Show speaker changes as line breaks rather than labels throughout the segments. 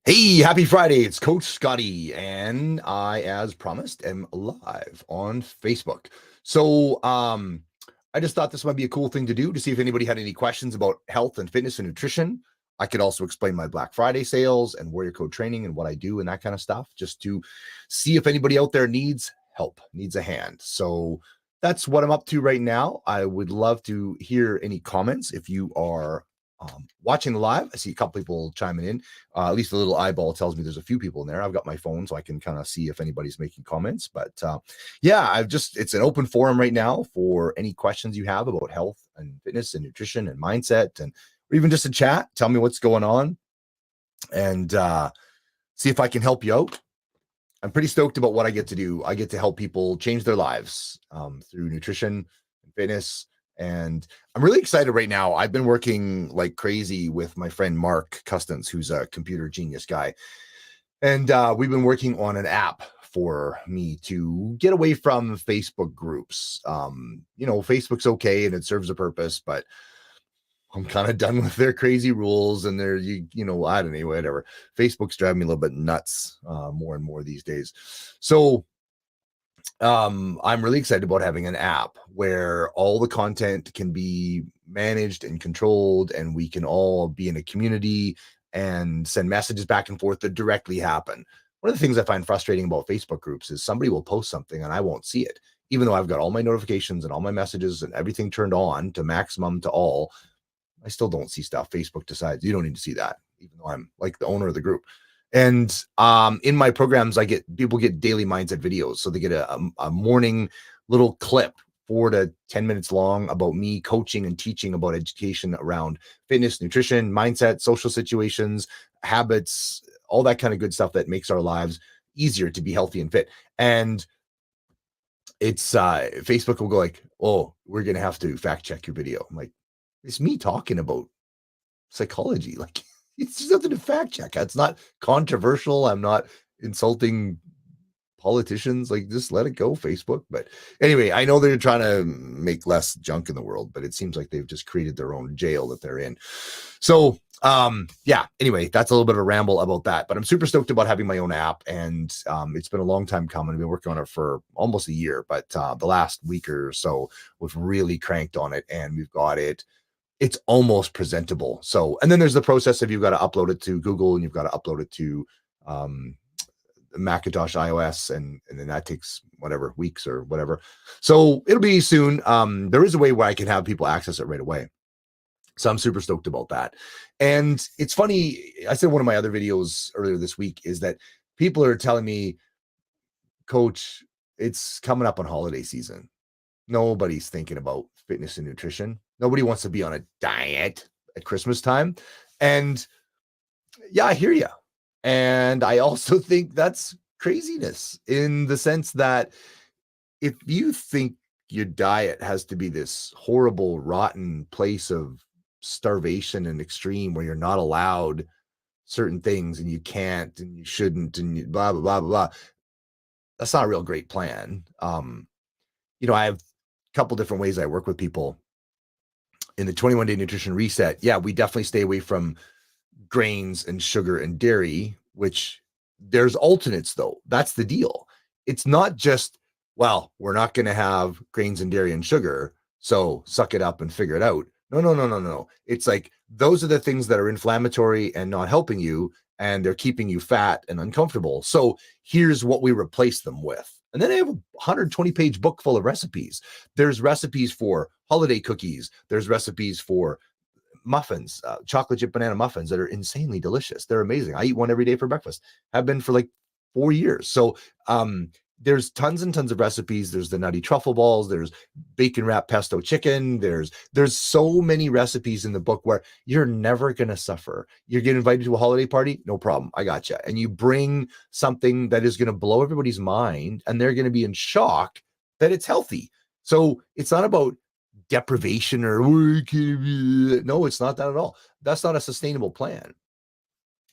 Hey, happy Friday. It's Coach Scotty, and I, as promised, am live on Facebook. I just thought this might be a cool thing to do to see if anybody had any questions about health and fitness and nutrition. I could also explain my Black Friday sales and warrior code training and what I do and that kind of stuff, just to see if anybody out there needs help, needs a hand. So that's what I'm up to right now. I would love to hear any comments if you are watching the live. I see a couple people chiming in. At least a little eyeball tells me there's a few people in there. I've got my phone so I can kind of see if anybody's making comments. But yeah, it's an open forum right now for any questions you have about health and fitness and nutrition and mindset, and or even just a chat. Tell me what's going on and see if I can help you out. I'm pretty stoked about what I get to do. I get to help people change their lives through nutrition and fitness. And I'm really excited right now. I've been working like crazy with my friend Mark Custance, who's a computer genius guy. And we've been working on an app for me to get away from Facebook groups. Facebook's okay and it serves a purpose, but I'm kind of done with their crazy rules and their, I don't know, whatever. Facebook's driving me a little bit nuts more and more these days. So I'm really excited about having an app where all the content can be managed and controlled, and we can all be in a community and send messages back and forth that directly happen. One of the things I find frustrating about Facebook groups is somebody will post something and I won't see it, even though I've got all my notifications and all my messages and everything turned on to maximum to all. I still don't see stuff. Facebook decides you don't need to see that, even though I'm like the owner of the group. And in my programs, people get daily mindset videos. So they get a morning little clip, 4 to 10 minutes long, about me coaching and teaching about education around fitness, nutrition, mindset, social situations, habits, all that kind of good stuff that makes our lives easier to be healthy and fit. And it's Facebook will go like, oh, we're going to have to fact check your video. I'm like, it's me talking about psychology. Like, it's just nothing to fact check. It's not controversial. I'm not insulting politicians. Like, just let it go, Facebook. But anyway, I know they're trying to make less junk in the world, but it seems like they've just created their own jail that they're in. So yeah, anyway, that's a little bit of a ramble about that, but I'm super stoked about having my own app. And it's been a long time coming. I've been working on it for almost a year, but the last week or so we've really cranked on it, and we've got it. It's almost presentable. So, and then there's the process of you've got to upload it to Google and you've got to upload it to Macintosh, iOS, and then that takes whatever weeks or whatever. So it'll be soon. There is a way where I can have people access it right away. So I'm super stoked about that. And it's funny, I said one of my other videos earlier this week is that people are telling me, Coach, it's coming up on holiday season. Nobody's thinking about fitness and nutrition. Nobody wants to be on a diet at Christmas time. And yeah, I hear you. And I also think that's craziness, in the sense that if you think your diet has to be this horrible, rotten place of starvation and extreme where you're not allowed certain things and you can't and you shouldn't and you blah, blah, blah, blah, blah, that's not a real great plan. I have a couple different ways I work with people in the 21-day nutrition reset. Yeah, we definitely stay away from grains and sugar and dairy, which there's alternates though. That's the deal. It's not just, well, we're not going to have grains and dairy and sugar, so suck it up and figure it out. No. It's like, those are the things that are inflammatory and not helping you, and they're keeping you fat and uncomfortable. So here's what we replace them with. And then I have a 120-page book full of recipes. There's recipes for holiday cookies. There's recipes for muffins, chocolate chip banana muffins that are insanely delicious. They're amazing. I eat one every day for breakfast. Have been for like 4 years. So there's tons and tons of recipes. There's the nutty truffle balls. There's bacon wrapped pesto chicken. There's so many recipes in the book where you're never going to suffer. You're getting invited to a holiday party, no problem. I got you. And you bring something that is going to blow everybody's mind, and they're going to be in shock that it's healthy. So it's not about deprivation or no, it's not that at all. That's not a sustainable plan.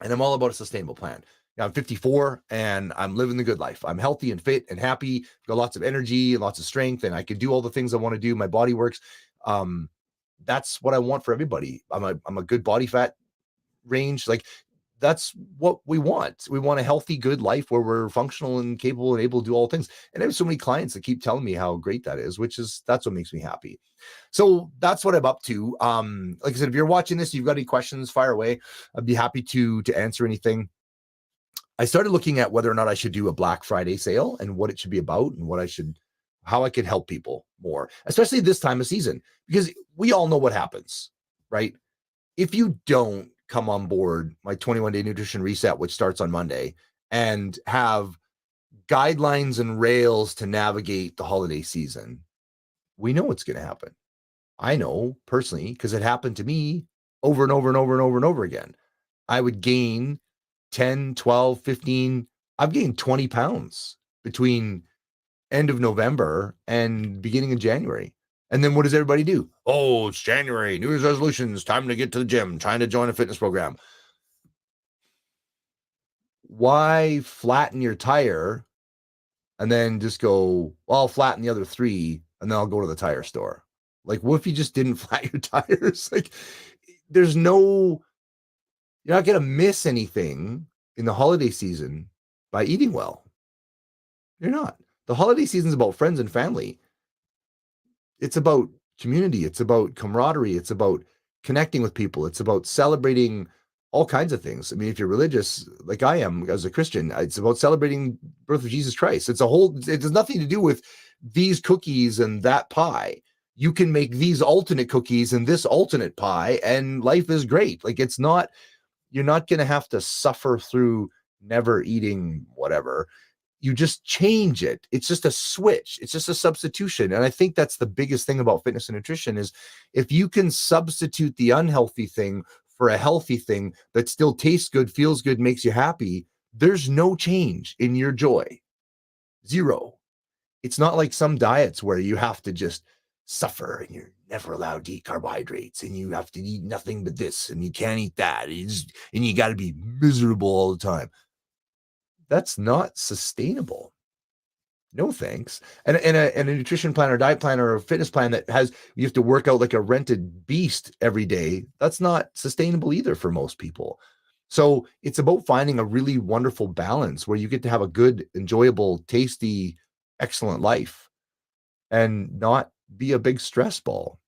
And I'm all about a sustainable plan. I'm 54 and I'm living the good life. I'm healthy and fit and happy. Got lots of energy and lots of strength, and I can do all the things I want to do. My body works. That's what I want for everybody. I'm a good body fat range. Like, that's what we want. We want a healthy, good life where we're functional and capable and able to do all things. And I have so many clients that keep telling me how great that is, that's what makes me happy. So that's what I'm up to. Like I said, if you're watching this, you've got any questions, fire away. I'd be happy to answer anything. I started looking at whether or not I should do a Black Friday sale and what it should be about and how I could help people more, especially this time of season, because we all know what happens, right? If you don't come on board my 21-day nutrition reset, which starts on Monday, and have guidelines and rails to navigate the holiday season, we know what's going to happen. I know personally, because it happened to me over and over and over and over and over again. I would gain 10, 12, 15, I've gained 20 pounds between end of November and beginning of January. And then what does everybody do? Oh, it's January, New Year's resolutions, time to get to the gym, trying to join a fitness program. Why flatten your tire and then just go, well, I'll flatten the other 3 and then I'll go to the tire store? Like, what if you just didn't flat your tires? Like, you're not going to miss anything in the holiday season by eating well. You're not. The holiday season is about friends and family. It's about community. It's about camaraderie. It's about connecting with people. It's about celebrating all kinds of things. I mean, if you're religious, like I am as a Christian, it's about celebrating the birth of Jesus Christ. It has nothing to do with these cookies and that pie. You can make these alternate cookies and this alternate pie, and life is great. Like, you're not going to have to suffer through never eating whatever. You just change it. It's just a switch. It's just a substitution. And I think that's the biggest thing about fitness and nutrition is if you can substitute the unhealthy thing for a healthy thing that still tastes good, feels good, makes you happy, there's no change in your joy. Zero. It's not like some diets where you have to just suffer and you're never allowed to eat carbohydrates and you have to eat nothing but this and you can't eat that and you got to be miserable all the time. That's not sustainable. No thanks. And a nutrition plan or diet plan or a fitness plan that you have to work out like a rented beast every day, that's not sustainable either for most people. So it's about finding a really wonderful balance where you get to have a good, enjoyable, tasty, excellent life and not be a big stress ball.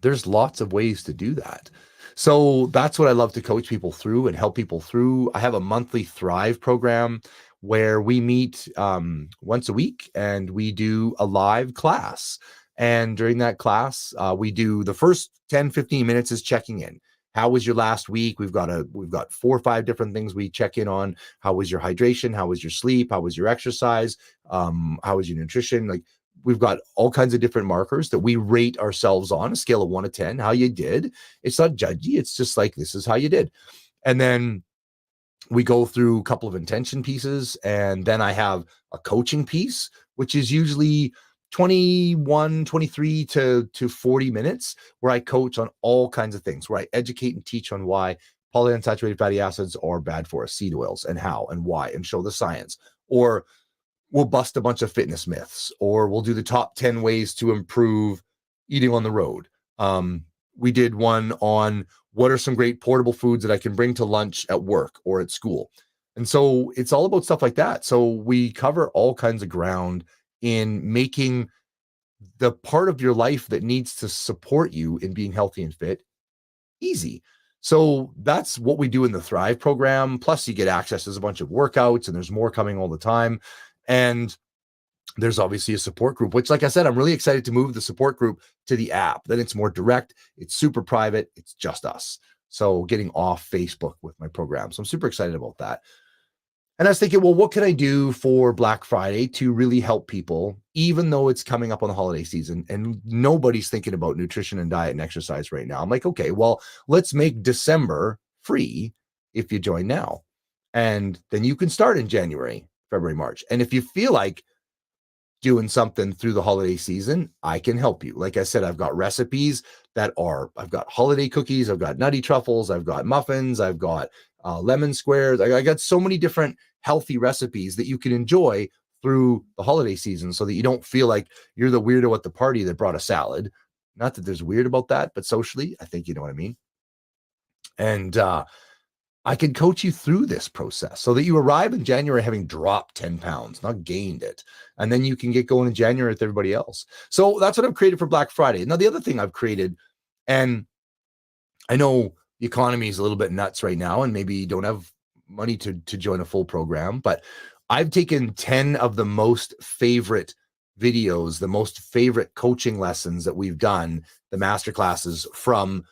There's lots of ways to do that. So that's what I love to coach people through and help people through. I have a monthly Thrive program where we meet once a week and we do a live class. And during that class, we do the first 10, 15 minutes is checking in. How was your last week? We've got 4 or 5 different things we check in on. How was your hydration? How was your sleep? How was your exercise? How was your nutrition? Like, we've got all kinds of different markers that we rate ourselves on a scale of 1 to 10, how you did. It's not judgy. It's just like, this is how you did. And then we go through a couple of intention pieces. And then I have a coaching piece, which is usually 21, 23 to 40 minutes where I coach on all kinds of things, where I educate and teach on why polyunsaturated fatty acids are bad for us, seed oils, and how and why, and show the science. Or we'll bust a bunch of fitness myths, or we'll do the top 10 ways to improve eating on the road. We did one on what are some great portable foods that I can bring to lunch at work or at school. And so it's all about stuff like that. So we cover all kinds of ground in making the part of your life that needs to support you in being healthy and fit easy. So that's what we do in the Thrive program. Plus, you get access to a bunch of workouts, and there's more coming all the time. And there's obviously a support group, which, like I said, I'm really excited to move the support group to the app. Then it's more direct. It's super private. It's just us. So getting off Facebook with my program. So I'm super excited about that. And I was thinking, well, what can I do for Black Friday to really help people, even though it's coming up on the holiday season and nobody's thinking about nutrition and diet and exercise right now? I'm like, okay, well, let's make December free if you join now. And then you can start in January, February, March. And if you feel like doing something through the holiday season, I can help you. Like I said, I've got recipes I've got holiday cookies, I've got nutty truffles, I've got muffins, I've got lemon squares. I got so many different healthy recipes that you can enjoy through the holiday season so that you don't feel like you're the weirdo at the party that brought a salad. Not that there's weird about that, but socially, I think you know what I mean. And I can coach you through this process so that you arrive in January having dropped 10 pounds, not gained it. And then you can get going in January with everybody else. So that's what I've created for Black Friday. Now, the other thing I've created, and I know the economy is a little bit nuts right now, and maybe you don't have money to join a full program, but I've taken 10 of the most favorite videos, the most favorite coaching lessons that we've done, the master classes from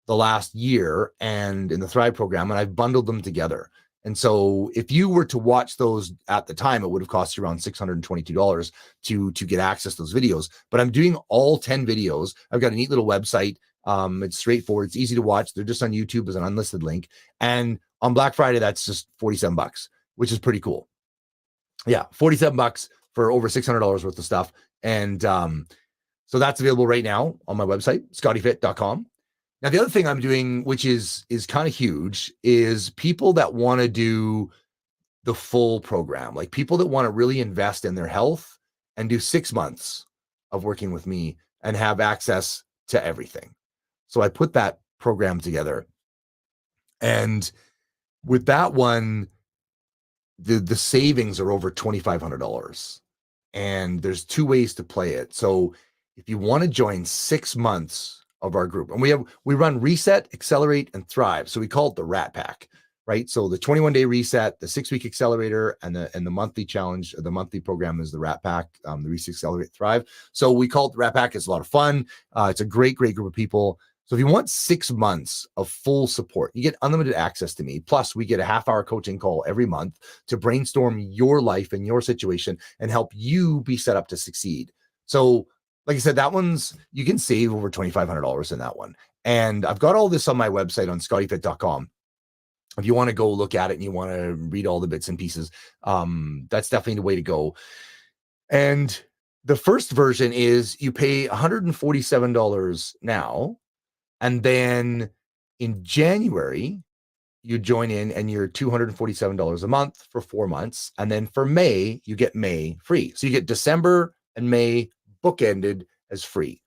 the last year and in the Thrive program, and I've bundled them together. And so if you were to watch those at the time, it would have cost you around $622 to get access to those videos. But I'm doing all 10 videos. I've got a neat little website. It's straightforward. It's easy to watch. They're just on YouTube as an unlisted link. And on Black Friday, that's just $47, which is pretty cool. Yeah, $47 for over $600 worth of stuff. And so that's available right now on my website, scottyfit.com. Now, the other thing I'm doing, which is kind of huge, is people that want to do the full program, like people that want to really invest in their health and do 6 months of working with me and have access to everything. So I put that program together. And with that one, the savings are over $2,500. And there's 2 ways to play it. So if you want to join 6 months of our group, and we run Reset, Accelerate, and Thrive. So we call it the Rat Pack, right? So the 21-day reset, the 6-week accelerator, and the monthly challenge, or the monthly program is the Rat Pack, the Reset, Accelerate, Thrive. So we call it the Rat Pack. It's a lot of fun. It's a great group of people. So if you want 6 months of full support, you get unlimited access to me. Plus, we get a half-hour coaching call every month to brainstorm your life and your situation and help you be set up to succeed. So like I said, that one's, you can save over $2,500 in that one. And I've got all this on my website on scottyfit.com. If you want to go look at it and you want to read all the bits and pieces, that's definitely the way to go. And the first version is you pay $147 now. And then in January, you join in and you're $247 a month for 4 months. And then for May, you get May free. So you get December and May bookended as free.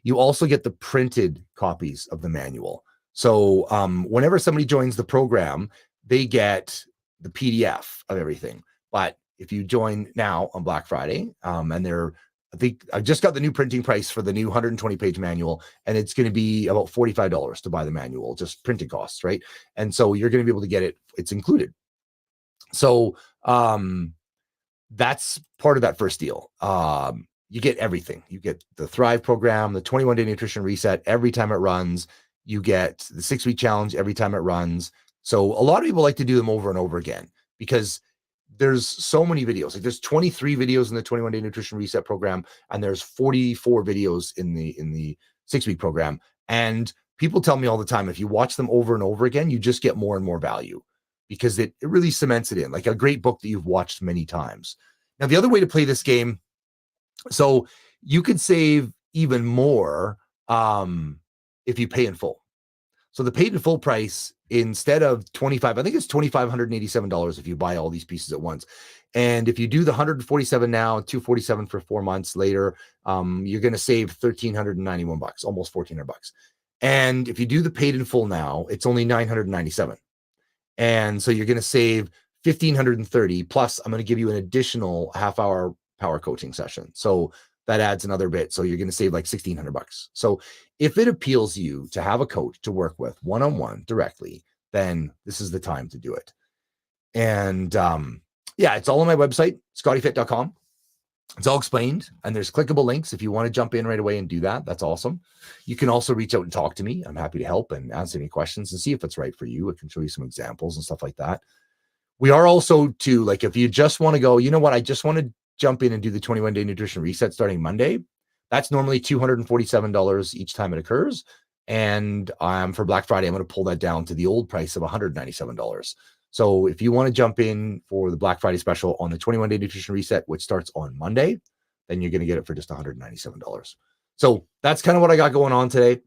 You also get the printed copies of the manual. So whenever somebody joins the program, they get the PDF of everything. But if you join now on Black Friday, and I think I just got the new printing price for the new 120-page manual, and it's going to be about $45 to buy the manual, just printing costs, right? And so you're going to be able to get it. It's included. So that's part of that first deal. You get everything. You get the Thrive program, the 21-day nutrition reset every time it runs. You get the 6-week challenge every time it runs. So a lot of people like to do them over and over again because there's so many videos. Like there's 23 videos in the 21-day nutrition reset program, and there's 44 videos in the 6-week program. And people tell me all the time, if you watch them over and over again, you just get more and more value because it really cements it in, like a great book that you've watched many times. Now, the other way to play this game, so you could save even more if you pay in full. So the paid in full price, instead of $25, I think it's $2,587 if you buy all these pieces at once. And if you do the 147 now, 247 for 4 months later, you're going to save $1,391, almost $1,400. And if you do the paid in full now, it's only $997. And so you're going to save $1,530. Plus, I'm going to give you an additional half-hour power coaching session. So that adds another bit. So you're going to save like $1,600. So if it appeals you to have a coach to work with one-on-one directly, then this is the time to do it. And yeah, it's all on my website, scottyfit.com. It's all explained, and there's clickable links if you want to jump in right away and do that. That's awesome. You can also reach out and talk to me. I'm happy to help and answer any questions and see if it's right for you. I can show you some examples and stuff like that. We are also too, like if you just want to go, you know what, I just want to jump in and do the 21-day nutrition reset starting Monday. That's normally $247 each time it occurs. And for Black Friday, I'm going to pull that down to the old price of $197. So if you want to jump in for the Black Friday special on the 21-day nutrition reset, which starts on Monday, then you're going to get it for just $197. So that's kind of what I got going on today.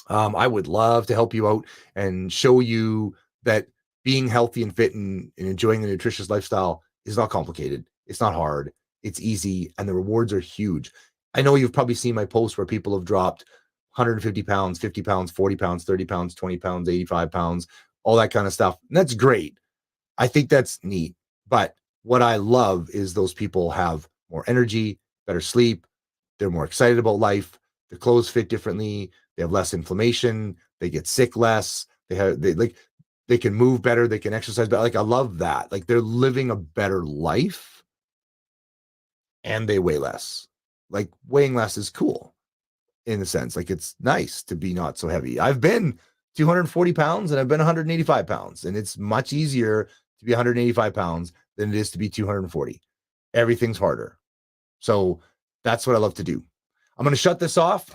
I would love to help you out and show you that being healthy and fit and enjoying a nutritious lifestyle is not complicated. It's not hard. It's easy. And the rewards are huge. I know you've probably seen my posts where people have dropped 150 pounds, 50 pounds, 40 pounds, 30 pounds, 20 pounds, 85 pounds all that kind of stuff. And that's great. I think that's neat. But what I love is those people have more energy, better sleep, they're more excited about life, their clothes fit differently, they have less inflammation, they get sick less, they can move better, they can exercise better. Like, I love that. Like, they're living a better life and they weigh less. Like, weighing less is cool in a sense. Like, it's nice to be not so heavy. I've been 240 pounds and I've been 185 pounds, and it's much easier to be 185 pounds than it is to be 240. Everything's harder. So that's what I love to do. I'm going to shut this off.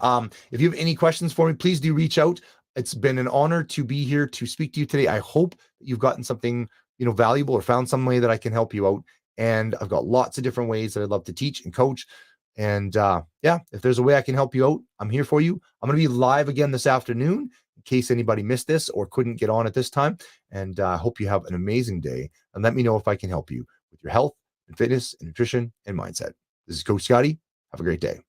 If you have any questions for me, please do reach out. It's been an honor to be here to speak to you today. I hope that you've gotten something, valuable, or found some way that I can help you out. And I've got lots of different ways that I'd love to teach and coach. And if there's a way I can help you out, I'm here for you. I'm going to be live again this afternoon in case anybody missed this or couldn't get on at this time. And I hope you have an amazing day. And let me know if I can help you with your health and fitness and nutrition and mindset. This is Coach Scotty. Have a great day.